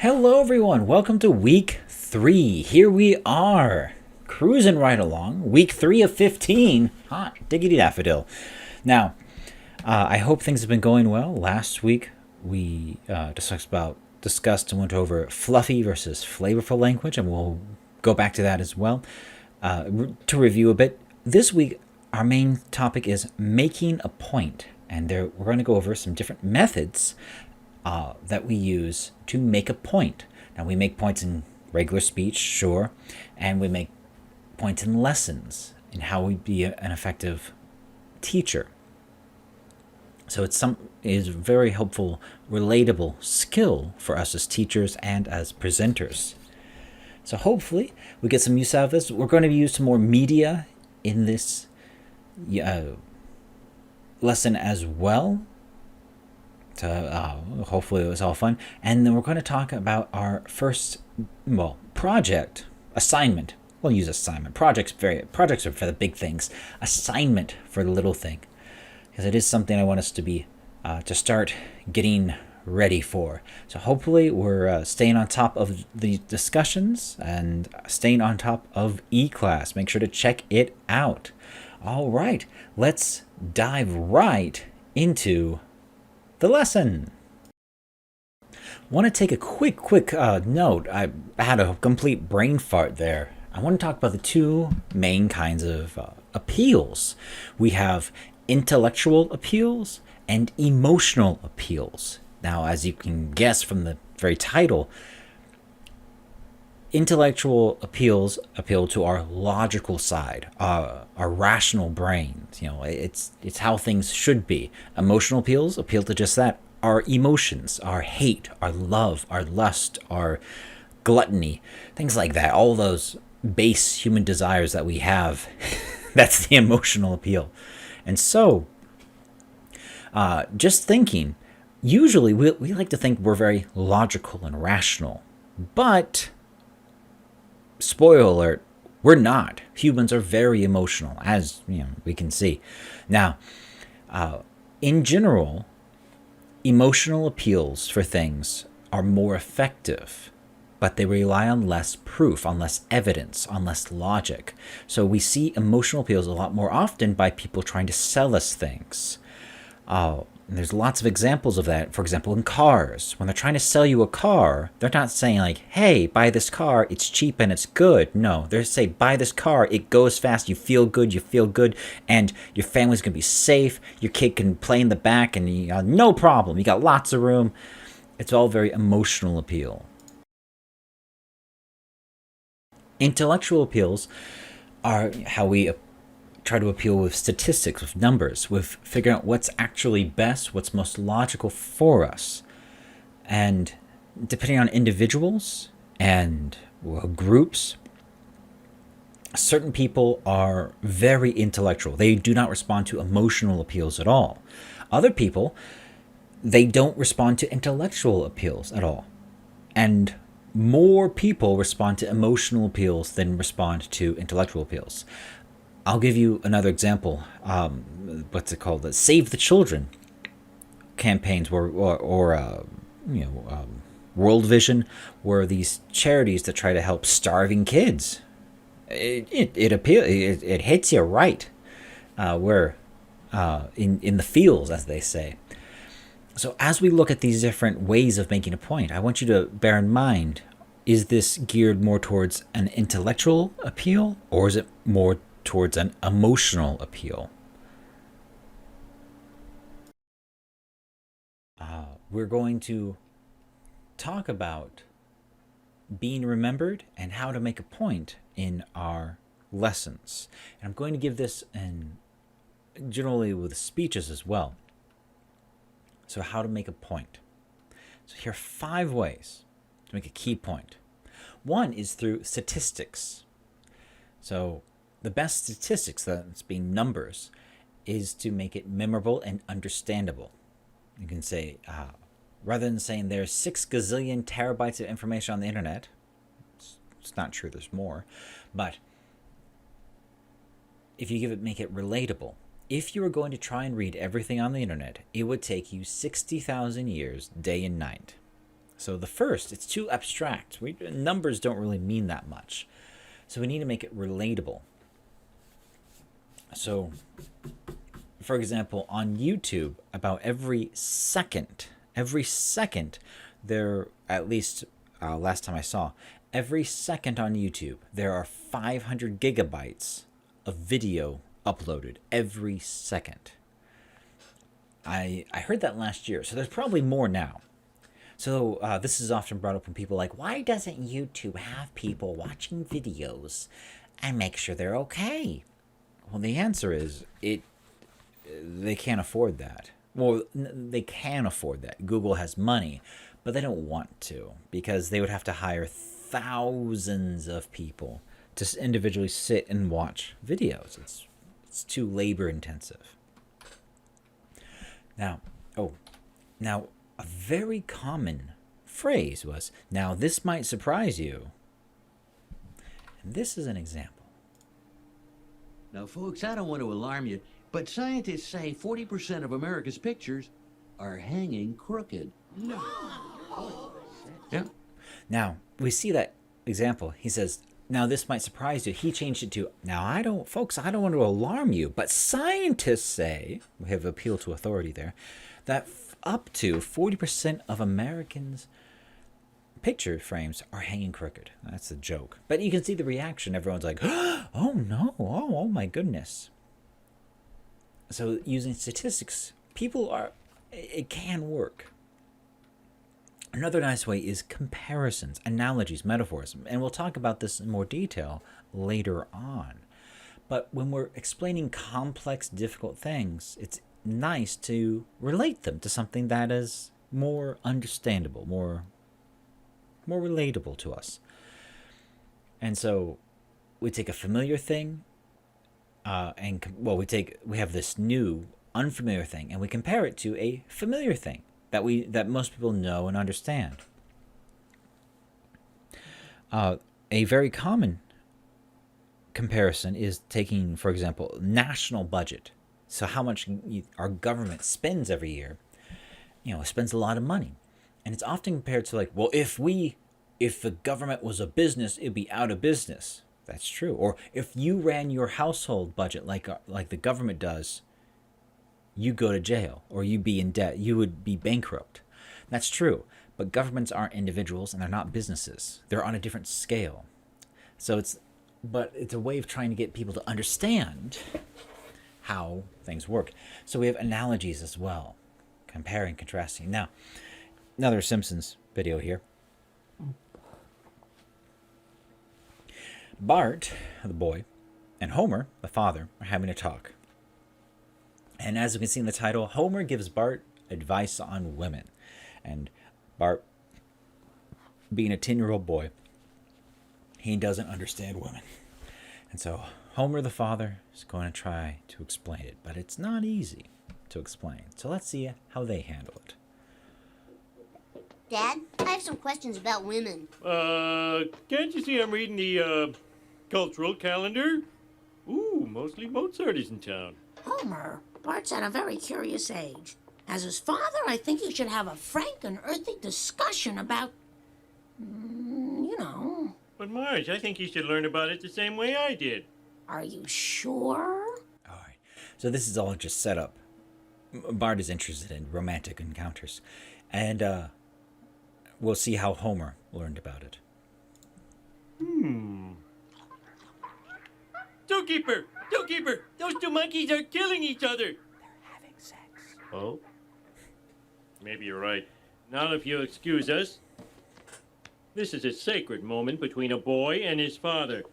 Hello, everyone. Welcome to week 3. Here we are, cruising right along. Week 3 of 15. Hot diggity daffodil. Now, I hope things have been going well. Last week, we discussed and went over fluffy versus flavorful language, and we'll go back to that as well. To review a bit, this week, our main topic is making a point, and we're going to go over some different methods that we use to make a point. Now, we make points in regular speech, sure, and we make points in lessons in how we be an effective teacher. So it's a very helpful, relatable skill for us as teachers and as presenters. So hopefully we get some use out of this. We're going to use some more media in this lesson as well. Hopefully it was all fun. And then we're going to talk about our first, project, assignment. We'll use assignment. Projects are for the big things. Assignment for the little thing. Because it is something I want us to be, to start getting ready for. So hopefully we're staying on top of the discussions and staying on top of eClass. Make sure to check it out. All right, let's dive right into the lesson. Want to take a quick note. I had a complete brain fart there. I want to talk about the two main kinds of appeals. We have intellectual appeals and emotional appeals. Now, as you can guess from the very title, intellectual appeals appeal to our logical side, our rational brains. It's how things should be. Emotional appeals appeal to just that, our emotions, our hate, our love, our lust, our gluttony, things like that. All those base human desires that we have. That's the emotional appeal. And so, just thinking, usually we like to think we're very logical and rational, but spoiler alert, we're not. Humans are very emotional, as we can see. Now, in general, emotional appeals for things are more effective, but they rely on less proof, on less evidence, on less logic. So we see emotional appeals a lot more often by people trying to sell us things. And there's lots of examples of that. For example, in cars, when they're trying to sell you a car, they're not saying like, hey, buy this car, it's cheap and it's good. No, they're saying, buy this car, it goes fast, you feel good, and your family's going to be safe, your kid can play in the back, and no problem, you got lots of room. It's all very emotional appeal. Intellectual appeals are how we try to appeal with statistics, with numbers, with figuring out what's actually best, what's most logical for us. And depending on individuals and groups, certain people are very intellectual. They do not respond to emotional appeals at all. Other people, they don't respond to intellectual appeals at all. And more people respond to emotional appeals than respond to intellectual appeals. I'll give you another example. What's it called? The Save the Children campaigns, or World Vision, were these charities that try to help starving kids. It hits you right, where in the feels, as they say. So as we look at these different ways of making a point, I want you to bear in mind: is this geared more towards an intellectual appeal, or is it more towards an emotional appeal? We're going to talk about being remembered and how to make a point in our lessons. And I'm going to give this generally with speeches as well. So how to make a point. So here are 5 ways to make a key point. One is through statistics. So the best statistics, that's being numbers, is to make it memorable and understandable. You can say, rather than saying there's 6 gazillion terabytes of information on the internet, it's not true, there's more, but if you make it relatable, if you were going to try and read everything on the internet, it would take you 60,000 years, day and night. So the first, it's too abstract. Numbers don't really mean that much. So we need to make it relatable. So, for example, on YouTube, about every second, there, at least last time I saw, every second on YouTube, there are 500 gigabytes of video uploaded every second. I heard that last year, so there's probably more now. So this is often brought up when people are like, why doesn't YouTube have people watching videos and make sure they're okay? Well, the answer is they can't afford that. Well, they can afford that. Google has money, but they don't want to because they would have to hire thousands of people to individually sit and watch videos. It's too labor intensive. Now, a very common phrase was, now this might surprise you. And this is an example. Now, folks, I don't want to alarm you, but scientists say 40% of America's pictures are hanging crooked. No. Yeah. Now, we see that example. He says, now this might surprise you. He changed it to, now I don't want to alarm you, but scientists say, we have appeal to authority there, that up to 40% of Americans' picture frames are hanging crooked. That's a joke. But you can see the reaction. Everyone's like, oh no, oh my goodness. So using statistics, it can work. Another nice way is comparisons, analogies, metaphors. And we'll talk about this in more detail later on. But when we're explaining complex, difficult things, it's nice to relate them to something that is more understandable, more relatable to us. And so we take a familiar thing, we have this new unfamiliar thing, and we compare it to a familiar thing that most people know and understand. A very common comparison is taking, for example, national budget. So how much our government spends every year. It spends a lot of money. And it's often compared to like, well, if the government was a business, it'd be out of business. That's true. Or if you ran your household budget like the government does, you go to jail or you'd be in debt. You would be bankrupt. That's true. But governments aren't individuals and they're not businesses. They're on a different scale. So it's a way of trying to get people to understand how things work. So we have analogies as well, comparing, contrasting. Now, another Simpsons video here. Bart, the boy, and Homer, the father, are having a talk. And as we can see in the title, Homer gives Bart advice on women. And Bart, being a 10-year-old boy, he doesn't understand women. And so Homer, the father, is going to try to explain it. But it's not easy to explain. So let's see how they handle it. Dad, I have some questions about women. Can't you see I'm reading the, cultural calendar? Ooh, mostly Mozart is in town. Homer, Bart's at a very curious age. As his father, I think you should have a frank and earthy discussion about, But Marge, I think you should learn about it the same way I did. Are you sure? All right. So this is all just set up. Bart is interested in romantic encounters. And we'll see how Homer learned about it. Zookeeper! Those two monkeys are killing each other! They're having sex. Oh? Maybe you're right. Now if you'll excuse us. This is a sacred moment between a boy and his father.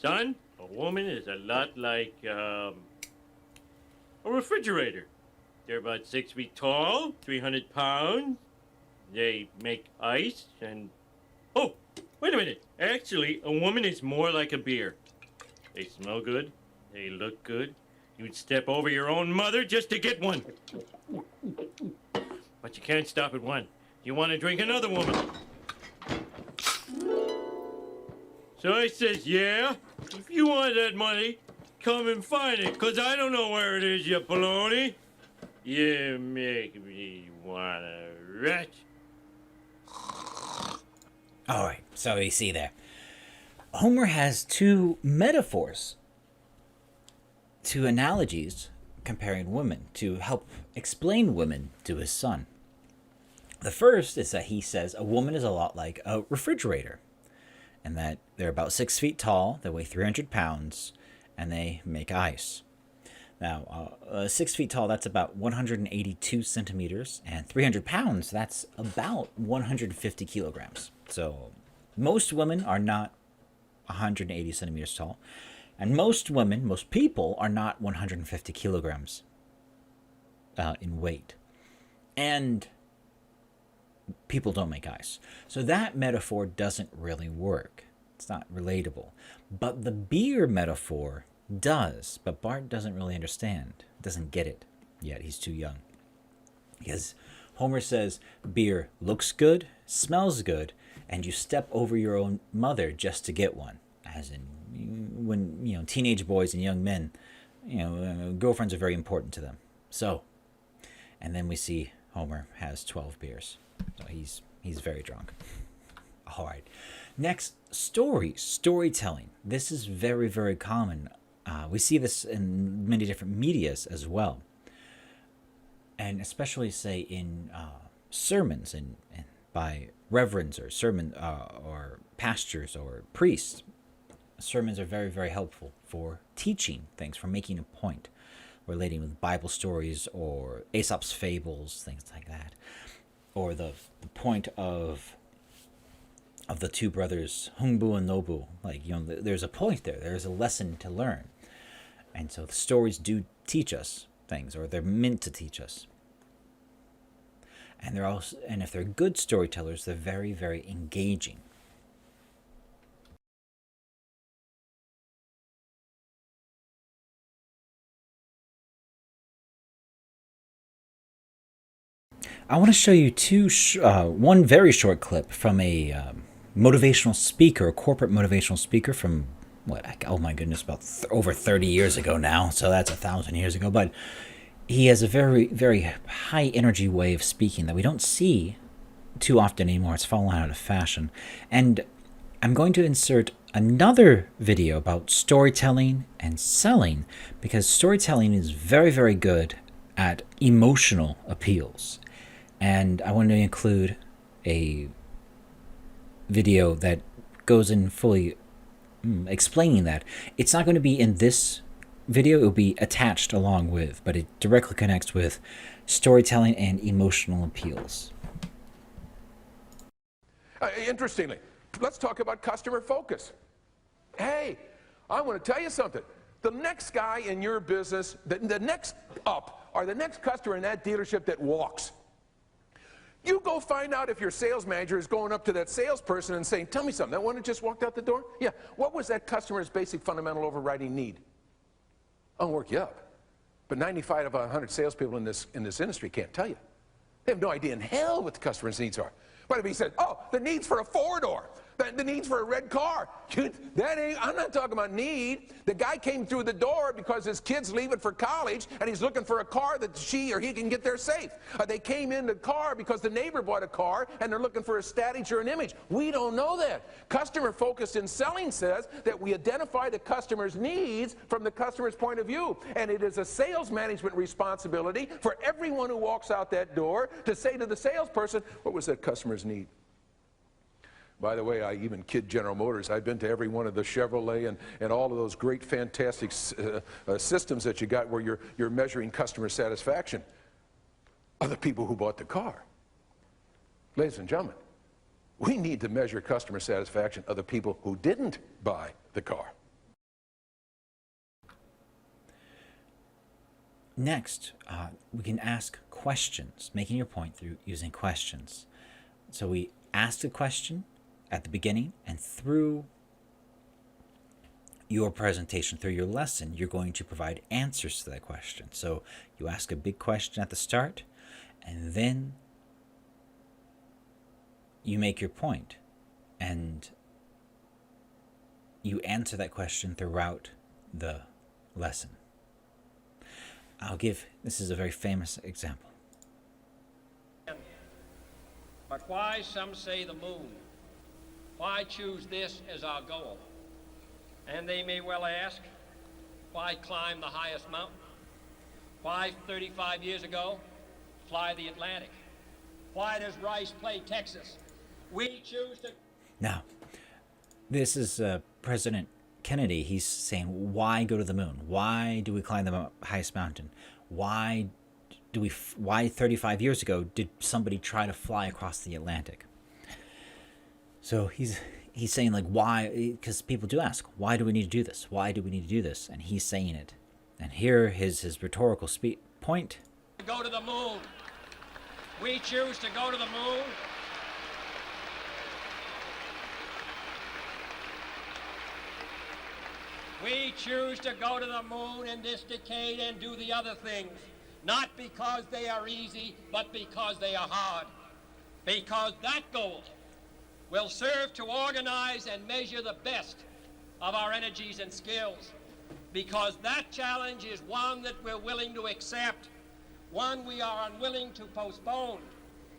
Son, a woman is a lot like, a refrigerator. They're about 6 feet tall, 300 pounds. They make ice and... Oh, wait a minute. Actually, a woman is more like a beer. They smell good. They look good. You'd step over your own mother just to get one. But you can't stop at one. You want to drink another woman. So I says, yeah, if you want that money, come and find it, 'cause I don't know where it is, you baloney. You make me wanna retch. All right, so you see there. Homer has two metaphors, two analogies comparing women to help explain women to his son. The first is that he says a woman is a lot like a refrigerator, and that they're about 6 feet tall, they weigh 300 pounds, and they make ice. Now, 6 feet tall, that's about 182 centimeters, and 300 pounds, that's about 150 kilograms. So, most women are not 180 centimeters tall, and most women, most people, are not 150 kilograms in weight. And people don't make ice. So that metaphor doesn't really work. It's not relatable. But the beer metaphor does, but Bart doesn't really understand, doesn't get it yet. He's too young. Because Homer says beer looks good, smells good, and you step over your own mother just to get one. As in, when teenage boys and young men, girlfriends are very important to them. So, and then we see Homer has 12 beers, so he's very drunk. All right, next, storytelling. This is very, very common. We see this in many different medias as well, and especially say in sermons and by reverends or or pastors or priests. Sermons are very, very helpful for teaching things, for making a point, relating with Bible stories or Aesop's fables, things like that, or the point of the two brothers Hungbu and Nobu. There's a point there. There's a lesson to learn, and so the stories do teach us things, or they're meant to teach us. And if they're good storytellers, they're very, very engaging. I want to show you one very short clip from a motivational speaker, a corporate motivational speaker from oh my goodness, about over 30 years ago now. So that's 1,000 years ago. But he has a very, very high energy way of speaking that we don't see too often anymore. It's fallen out of fashion. And I'm going to insert another video about storytelling and selling, because storytelling is very, very good at emotional appeals. And I want to include a video that goes in fully explaining that. It's not going to be in this video, it will be attached along with, but it directly connects with storytelling and emotional appeals. Interestingly, let's talk about customer focus. Hey, I want to tell you something. The next guy in your business, the next up, or the next customer in that dealership that walks, you go find out if your sales manager is going up to that salesperson and saying, tell me something, that one that just walked out the door? Yeah, what was that customer's basic fundamental overriding need? I'll work you up. But 95 of 100 salespeople in this industry can't tell you. They have no idea in hell what the customer's needs are. What if he said, oh, the needs for a four-door, the needs for a red car? I'm not talking about need. The guy came through the door because his kid's leaving for college and he's looking for a car that she or he can get there safe. They came in the car because the neighbor bought a car and they're looking for a status or an image. We don't know that. Customer focused in selling says that we identify the customer's needs from the customer's point of view. And it is a sales management responsibility for everyone who walks out that door to say to the salesperson, what was that customer's need? By the way, I even kid General Motors. I've been to every one of the Chevrolet and all of those great, fantastic systems that you got where you're measuring customer satisfaction of the people who bought the car. Ladies and gentlemen, we need to measure customer satisfaction of the people who didn't buy the car. Next, we can ask questions, making your point through using questions. So we ask the question at the beginning, and through your presentation, through your lesson, you're going to provide answers to that question. So you ask a big question at the start, and then you make your point, and you answer that question throughout the lesson. This is a very famous example. But why, some say, the moon? why choose this as our goal? And they may well ask, why climb the highest mountain? Why, 35 years ago, fly the Atlantic? Why does Rice play Texas? We choose to... Now, this is President Kennedy. He's saying, why go to the moon? Why do we climb the highest mountain? Why 35 years ago did somebody try to fly across the Atlantic? So he's saying, like, why? Because people do ask, why do we need to do this? Why do we need to do this? And he's saying it. And here his rhetorical point. Go to the moon. We choose to go to the moon. We choose to go to the moon in this decade and do the other things, not because they are easy, but because they are hard. Because that goal will serve to organize and measure the best of our energies and skills. Because that challenge is one that we're willing to accept, one we are unwilling to postpone,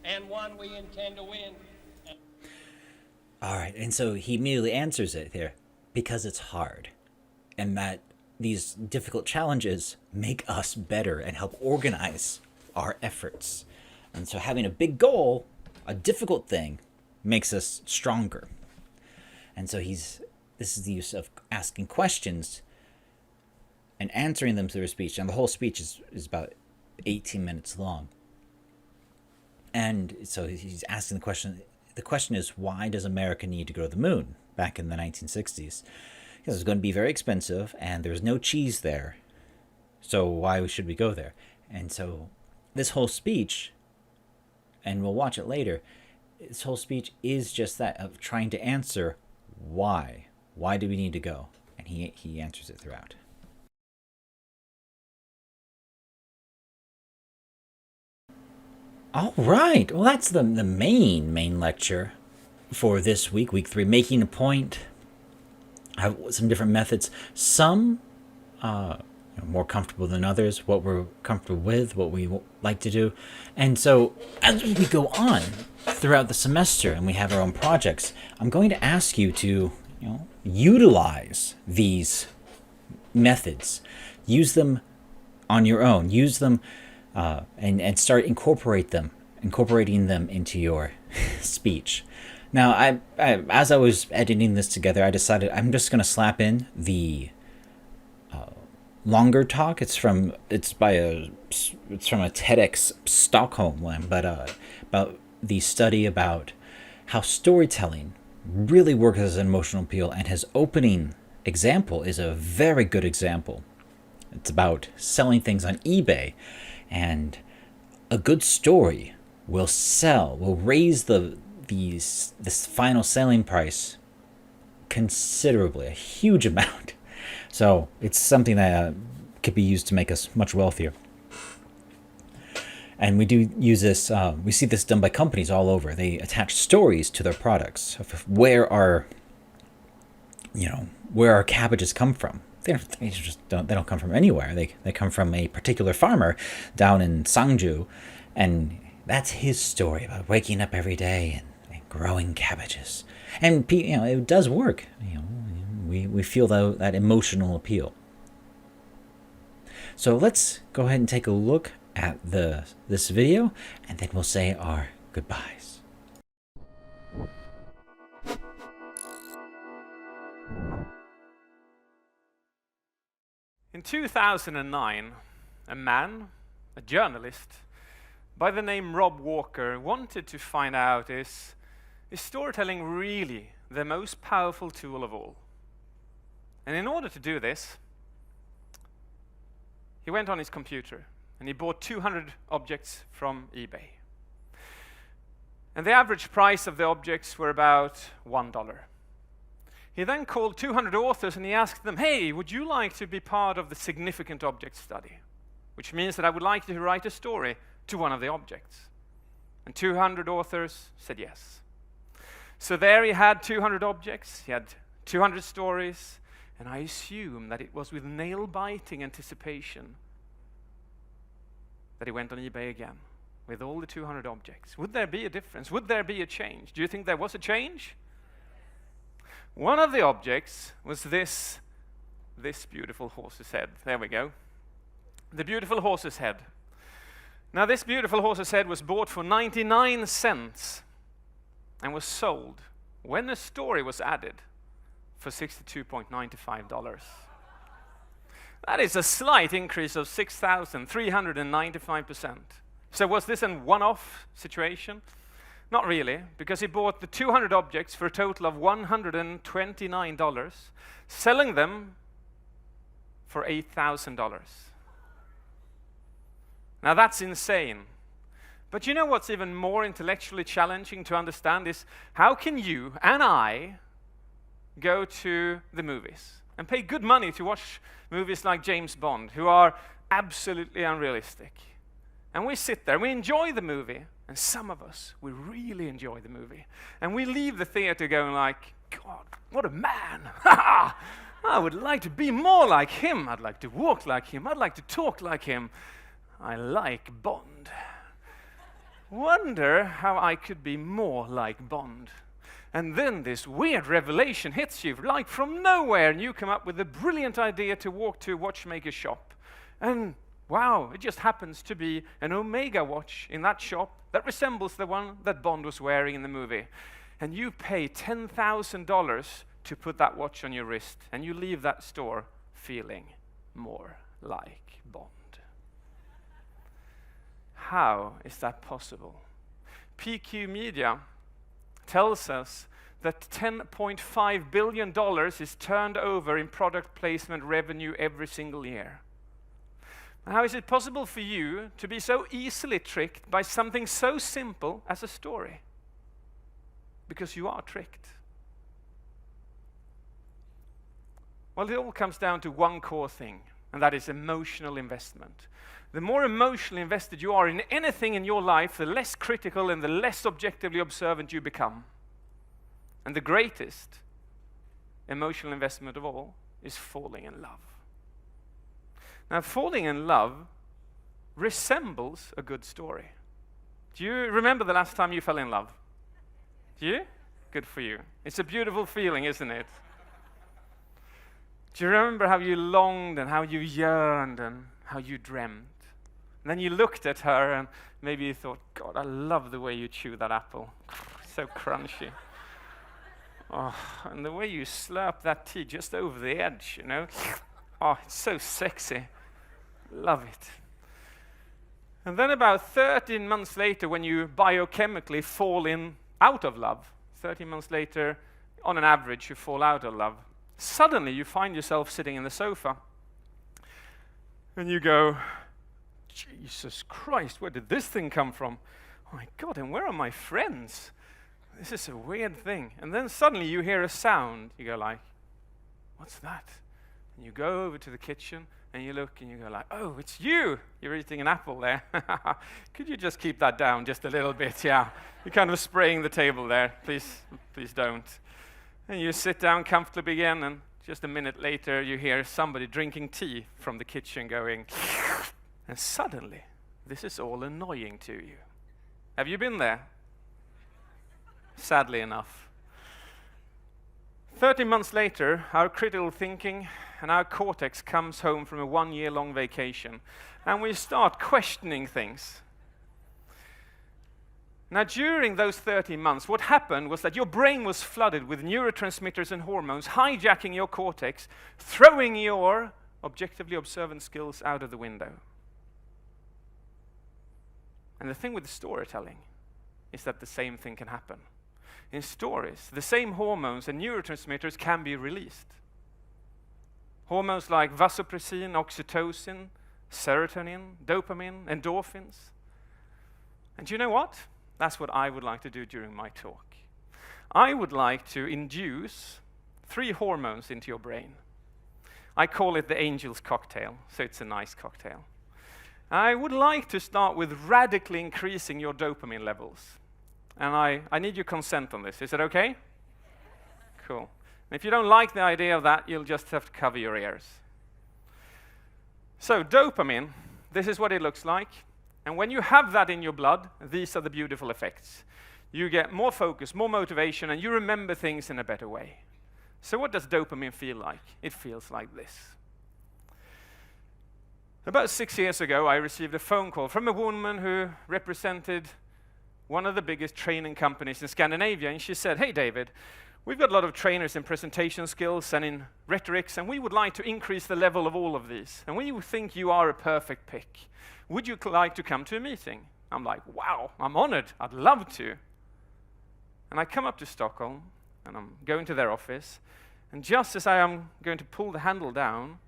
and one we intend to win. All right, and so he immediately answers it here, because it's hard. And that these difficult challenges make us better and help organize our efforts. And so having a big goal, a difficult thing, makes us stronger. And so this is the use of asking questions and answering them through a speech. And the whole speech is about 18 minutes long. And so he's asking the question. The question is, why does America need to go to the moon back in the 1960s? Because it's going to be very expensive and there's no cheese there. So why should we go there? And so this whole speech, and we'll watch it later, this whole speech is just that, of trying to answer why. Why do we need to go? And he answers it throughout. All right. Well, that's the main lecture for this week, week 3, making a point. I have some different methods. Some more comfortable than others. What we're comfortable with, what we like to do, and so as we go on throughout the semester, and we have our own projects, I'm going to ask you to utilize these methods, use them on your own, use them. And start incorporating them into your speech. Now, I as I was editing this together, I decided I'm just going to slap in the longer talk. It's from a TEDx Stockholm one, but about the study about how storytelling really works as an emotional appeal, and his opening example is a very good example. It's about selling things on eBay. And a good story will raise this final selling price considerably, a huge amount. So it's something that could be used to make us much wealthier. And we do use this, we see this done by companies all over. They attach stories to their products of where our cabbages come from. They don't come from anywhere. They come from a particular farmer down in Sangju, and that's his story about waking up every day and growing cabbages. And it does work. We feel that emotional appeal. So let's go ahead and take a look at this video, and then we'll say our goodbyes. In 2009, a man, a journalist, by the name Rob Walker, wanted to find out, is storytelling really the most powerful tool of all? And in order to do this, he went on his computer and he bought 200 objects from eBay. And the average price of the objects were about $1. He then called 200 authors and he asked them, hey, would you like to be part of the significant object study? Which means that I would like to write a story to one of the objects. And 200 authors said yes. So there he had 200 objects, he had 200 stories, and I assume that it was with nail-biting anticipation that he went on eBay again with all the 200 objects. Would there be a difference? Would there be a change? Do you think there was a change? One of the objects was this beautiful horse's head. There we go. The beautiful horse's head. Now, this beautiful horse's head was bought for 99 cents and was sold, when a story was added, for $62.95. That is a slight increase of 6,395%. So was this a one-off situation? Not really, because he bought the 200 objects for a total of $129, selling them for $8,000. Now that's insane. But you know what's even more intellectually challenging to understand is how can you and I go to the movies and pay good money to watch movies like James Bond, who are absolutely unrealistic. And we sit there, we enjoy the movie, and some of us, we really enjoy the movie. And we leave the theater going like, God, what a man! I would like to be more like him. I'd like to walk like him. I'd like to talk like him. I like Bond. Wonder how I could be more like Bond. And then this weird revelation hits you like from nowhere, and you come up with a brilliant idea to walk to a watchmaker's shop. And wow, it just happens to be an Omega watch in that shop that resembles the one that Bond was wearing in the movie. And you pay $10,000 to put that watch on your wrist, and you leave that store feeling more like Bond. How is that possible? PQ Media tells us that $10.5 billion is turned over in product placement revenue every single year. How is it possible for you to be so easily tricked by something so simple as a story? Because you are tricked. Well, it all comes down to one core thing, and that is emotional investment. The more emotionally invested you are in anything in your life, the less critical and the less objectively observant you become. And the greatest emotional investment of all is falling in love. Now, falling in love resembles a good story. Do you remember the last time you fell in love? Do you? Good for you. It's a beautiful feeling, isn't it? Do you remember how you longed and how you yearned and how you dreamt? And then you looked at her and maybe you thought, God, I love the way you chew that apple. So crunchy. Oh, and the way you slurp that tea just over the edge, you know. Oh, it's so sexy. Love it. And then about 13 months later, when you biochemically fall in out of love, 13 months later, on an average, you fall out of love. Suddenly, you find yourself sitting in the sofa. And you go, Jesus Christ, where did this thing come from? Oh my God, and where are my friends? This is a weird thing. And then suddenly you hear a sound. You go like, what's that? And you go over to the kitchen and you look and you go like, oh, it's you. You're eating an apple there. Could you just keep that down just a little bit? Yeah. You're kind of spraying the table there. Please don't. And you sit down comfortably again, and just a minute later you hear somebody drinking tea from the kitchen going, and suddenly this is all annoying to you. Have you been there? Sadly enough. 30 months later, our critical thinking and our cortex comes home from a 1-year-long vacation, and we start questioning things. Now, during those 30 months, what happened was that your brain was flooded with neurotransmitters and hormones, hijacking your cortex, throwing your objectively observant skills out of the window. And the thing with storytelling is that the same thing can happen. In stories, the same hormones and neurotransmitters can be released. Hormones like vasopressin, oxytocin, serotonin, dopamine, endorphins. And you know what? That's what I would like to do during my talk. I would like to induce 3 hormones into your brain. I call it the angel's cocktail, so it's a nice cocktail. I would like to start with radically increasing your dopamine levels. And I need your consent on this. Is it okay? Cool. And if you don't like the idea of that, you'll just have to cover your ears. So dopamine, this is what it looks like. And when you have that in your blood, these are the beautiful effects. You get more focus, more motivation, and you remember things in a better way. So what does dopamine feel like? It feels like this. About 6 years ago, I received a phone call from a woman who represented one of the biggest training companies in Scandinavia, and she said, "Hey David, we've got a lot of trainers in presentation skills and in rhetorics, and we would like to increase the level of all of these. And we think you are a perfect pick. Would you like to come to a meeting?" I'm like, wow, I'm honored, I'd love to. And I come up to Stockholm, and I'm going to their office, and just as I am going to pull the handle down,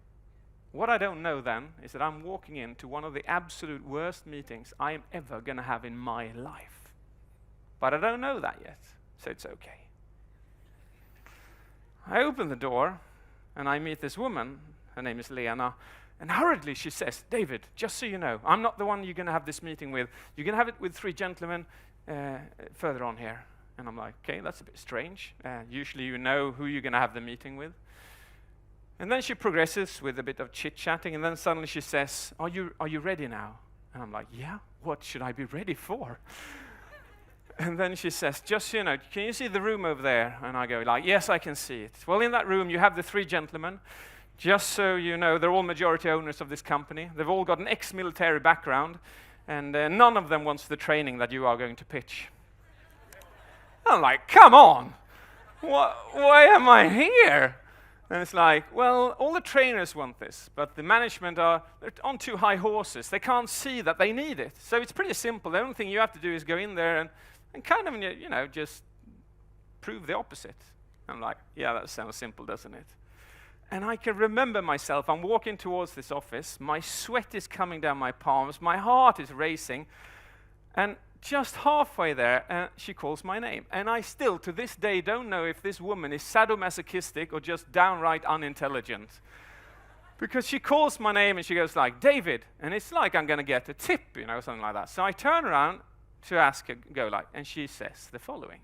what I don't know then is that I'm walking into one of the absolute worst meetings I am ever going to have in my life. But I don't know that yet, so it's okay. I open the door, and I meet this woman. Her name is Lena. And hurriedly she says, "David, just so you know, I'm not the one you're going to have this meeting with. You're going to have it with 3 gentlemen further on here." And I'm like, okay, that's a bit strange. Usually you know who you're going to have the meeting with. And then she progresses with a bit of chit-chatting, and then suddenly she says, are you ready now? And I'm like, yeah, what should I be ready for? And then she says, "Just so you know, can you see the room over there?" And I go like, "Yes, I can see it." "Well, in that room you have the 3 gentlemen. Just so you know, they're all majority owners of this company. They've all got an ex-military background, and none of them wants the training that you are going to pitch." I'm like, come on, why am I here? And it's like, well, all the trainers want this, but the management they're on too high horses. They can't see that they need it. So it's pretty simple. The only thing you have to do is go in there and kind of, you know, just prove the opposite. I'm like, yeah, that sounds simple, doesn't it? And I can remember myself, I'm walking towards this office, my sweat is coming down my palms, my heart is racing, and just halfway there, she calls my name. And I still, to this day, don't know if this woman is sadomasochistic or just downright unintelligent. Because she calls my name and she goes like, "David," and it's like I'm going to get a tip, you know, something like that. So I turn around to ask her, go like, and she says the following.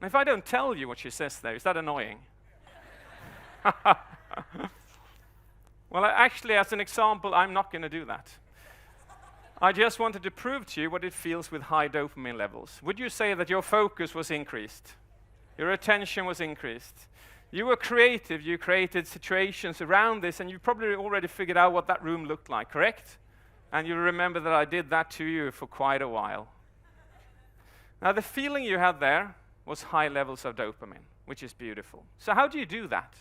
If I don't tell you what she says there, is that annoying? Well, actually, as an example, I'm not going to do that. I just wanted to prove to you what it feels with high dopamine levels. Would you say that your focus was increased? Your attention was increased? You were creative, you created situations around this, and you probably already figured out what that room looked like, correct? And you remember that I did that to you for quite a while. Now, the feeling you had there was high levels of dopamine, which is beautiful. So how do you do that?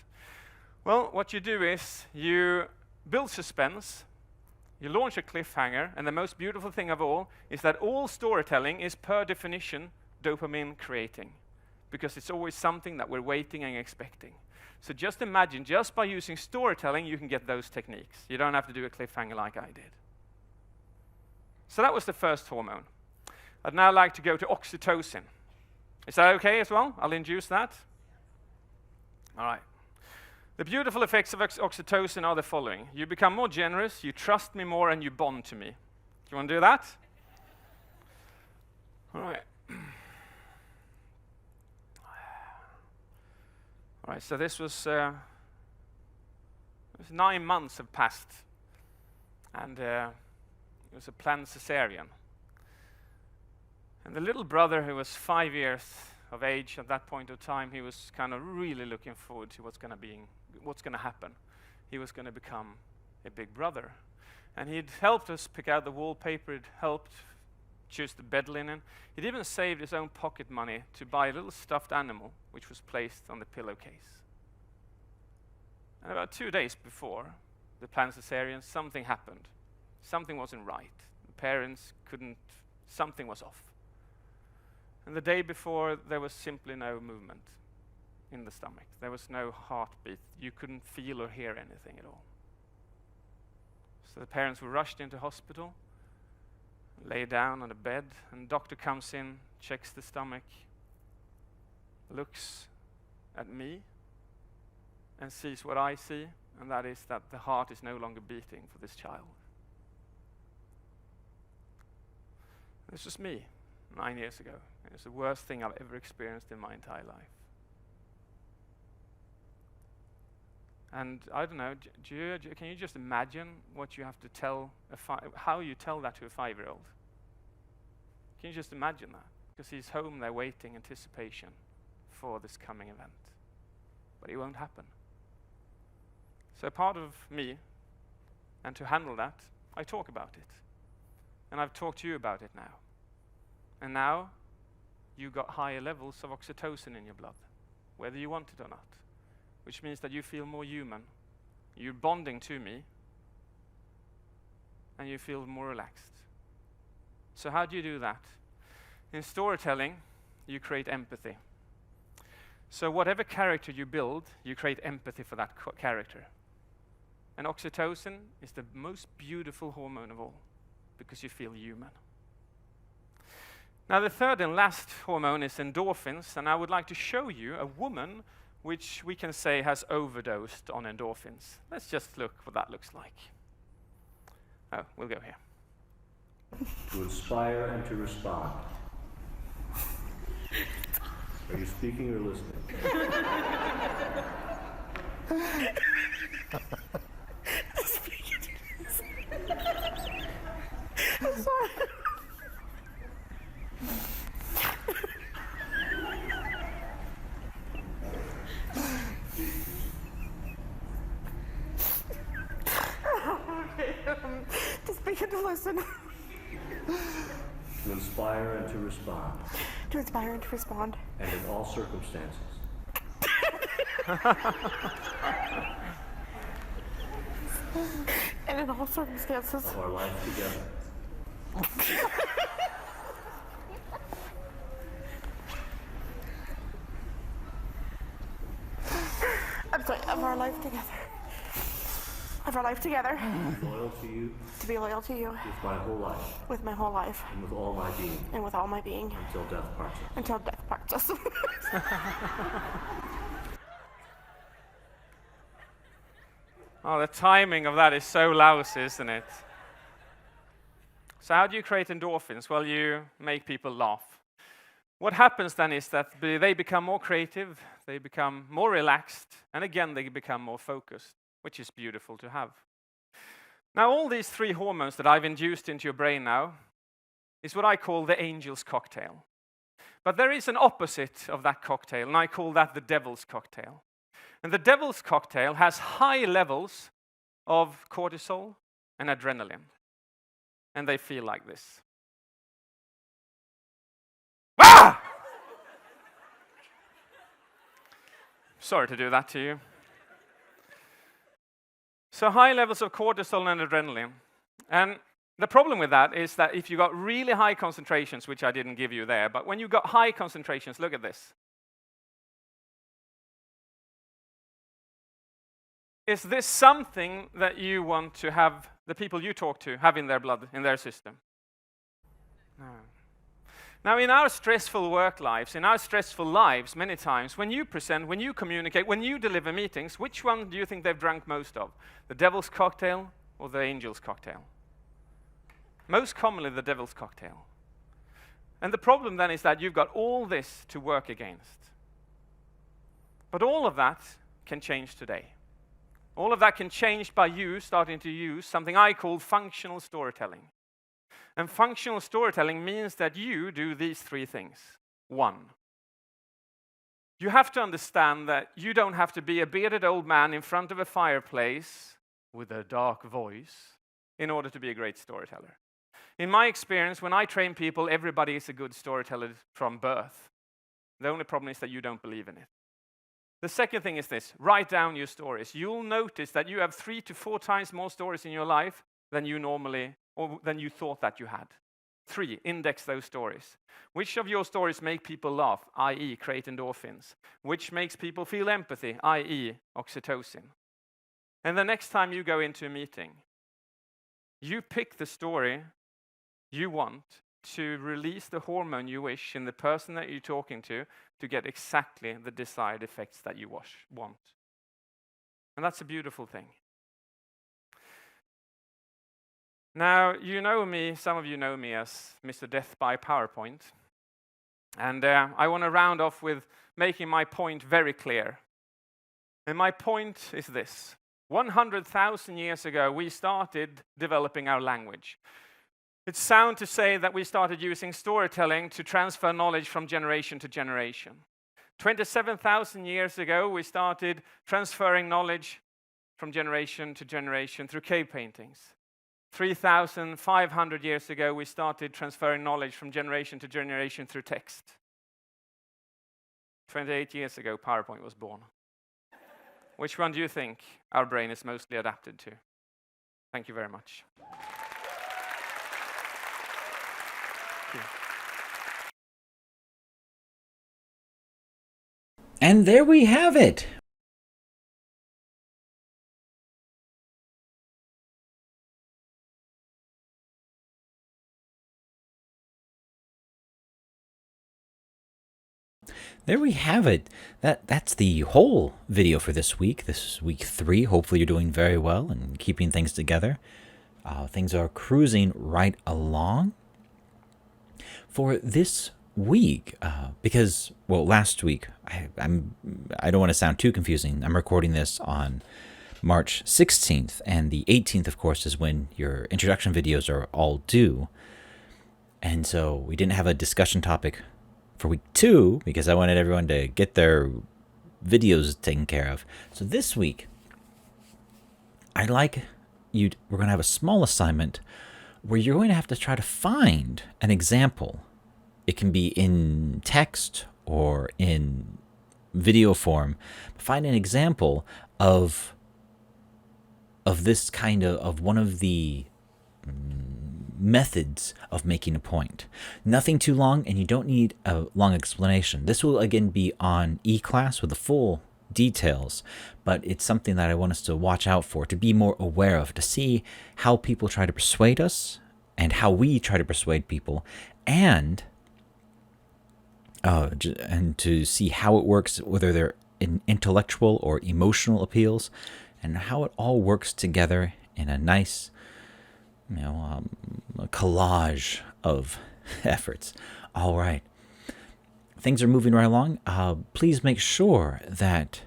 Well, what you do is you build suspense, you launch a cliffhanger, and the most beautiful thing of all is that all storytelling is per definition dopamine creating, because it's always something that we're waiting and expecting. So just imagine, just by using storytelling, you can get those techniques. You don't have to do a cliffhanger like I did. So that was the first hormone. I'd now like to go to oxytocin. Is that okay as well? I'll induce that. All right. The beautiful effects of oxytocin are the following. You become more generous, you trust me more, and you bond to me. Do you want to do that? All right. All right, so this was 9 months have passed, and it was a planned cesarean. And the little brother, who was 5 years of age at that point of time, he was kind of really looking forward to what's going to happen. He was going to become a big brother. And he'd helped us pick out the wallpaper, he'd helped choose the bed linen. He'd even saved his own pocket money to buy a little stuffed animal, which was placed on the pillowcase. And about 2 days before the planned cesarean, something happened. Something wasn't right. The parents something was off. And the day before, there was simply no movement in the stomach. There was no heartbeat. You couldn't feel or hear anything at all. So the parents were rushed into hospital, lay down on a bed, and the doctor comes in, checks the stomach, looks at me, and sees what I see, and that is that the heart is no longer beating for this child. This was me 9 years ago. It was the worst thing I've ever experienced in my entire life. And I don't know, can you just imagine what you have to tell how you tell that to a 5-year-old? Can you just imagine that? because he's home there waiting anticipation for this coming event. But it won't happen. So part of me, and to handle that, I talk about it. And I've talked to you about it now. And now, you got higher levels of oxytocin in your blood, whether you want it or not, which means that you feel more human. You're bonding to me, and you feel more relaxed. So how do you do that? In storytelling, you create empathy. So whatever character you build, you create empathy for that character. And oxytocin is the most beautiful hormone of all, because you feel human. Now the third and last hormone is endorphins, and I would like to show you a woman which we can say has overdosed on endorphins. Let's just look what that looks like. Oh, we'll go here. To inspire and to respond. Are you speaking or listening? I'm sorry. Just begin to listen. To inspire and to respond. To inspire and to respond. And in all circumstances. And in all circumstances. Of our life together. I'm sorry, of our life together. Of our life together. Loyal to you. To be loyal to you. With my whole life. With my whole life. And with all my being. And with all my being. Until death parts us. Until death parts us. Oh, the timing of that is so lousy, isn't it? So how do you create endorphins? Well, you make people laugh. What happens then is that they become more creative, they become more relaxed, and again, they become more focused, which is beautiful to have. Now, all these three hormones that I've induced into your brain now is what I call the angel's cocktail. But there is an opposite of that cocktail, and I call that the devil's cocktail. And the devil's cocktail has high levels of cortisol and adrenaline. And they feel like this. Ah! Sorry to do that to you. So high levels of cortisol and adrenaline. And the problem with that is that if you got really high concentrations, which I didn't give you there, but when you got high concentrations, look at this. Is this something that you want to have the people you talk to have in their blood, in their system? No. Now, in our stressful work lives, in our stressful lives, many times, when you present, when you communicate, when you deliver meetings, which one do you think they've drunk most of? The devil's cocktail or the angel's cocktail? Most commonly, the devil's cocktail. And the problem then is that you've got all this to work against. But all of that can change today. All of that can change by you starting to use something I call functional storytelling. And functional storytelling means that you do these three things. 1, you have to understand that you don't have to be a bearded old man in front of a fireplace with a dark voice in order to be a great storyteller. In my experience, when I train people, everybody is a good storyteller from birth. The only problem is that you don't believe in it. The second thing is this: write down your stories. You'll notice that you have 3 to 4 times more stories in your life than you normally, or than you thought that you had. 3, index those stories. Which of your stories make people laugh, i.e. create endorphins? Which makes people feel empathy, i.e. oxytocin? And the next time you go into a meeting, you pick the story you want to release the hormone you wish in the person that you're talking to get exactly the desired effects that you want. And that's a beautiful thing. Now, you know me, some of you know me as Mr. Death by PowerPoint. And I want to round off with making my point very clear. And my point is this: 100,000 years ago, we started developing our language. It's sound to say that we started using storytelling to transfer knowledge from generation to generation. 27,000 years ago, we started transferring knowledge from generation to generation through cave paintings. 3,500 years ago, we started transferring knowledge from generation to generation through text. 28 years ago, PowerPoint was born. Which one do you think our brain is mostly adapted to? Thank you very much. And there we have it. There we have it. That's the whole video for this week. This is week 3. Hopefully you're doing very well and keeping things together. Things are cruising right along. For this week, because, well, last week, I don't want to sound too confusing. I'm recording this on March 16th, and the 18th, of course, is when your introduction videos are all due. And so we didn't have a discussion topic for week 2 because I wanted everyone to get their videos taken care of. So this week, we're going to have a small assignment where you're going to have to try to find an example. It can be in text or in video form. Find an example of this kind of one of the methods of making a point. Nothing too long, and you don't need a long explanation. This will again be on eClass with the full details, but it's something that I want us to watch out for, to be more aware of, to see how people try to persuade us and how we try to persuade people, and to see how it works, whether they're intellectual or emotional appeals, and how it all works together in a nice, a collage of efforts. All right. Things are moving right along. Please make sure that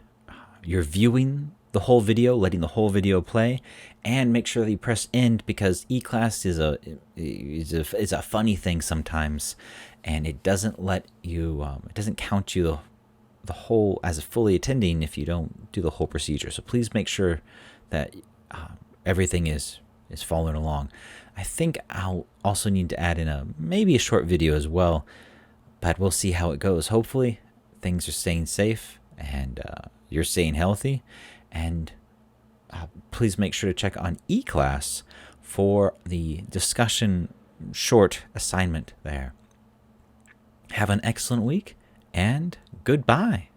you're viewing the whole video, letting the whole video play, and make sure that you press end, because eClass is a funny thing sometimes, and it doesn't let you, it doesn't count you the whole as a fully attending if you don't do the whole procedure. So please make sure that everything is following along. I think I'll also need to add in maybe a short video as well, but we'll see how it goes. Hopefully things are staying safe and you're staying healthy, and please make sure to check on eClass for the discussion short assignment there. Have an excellent week, and goodbye.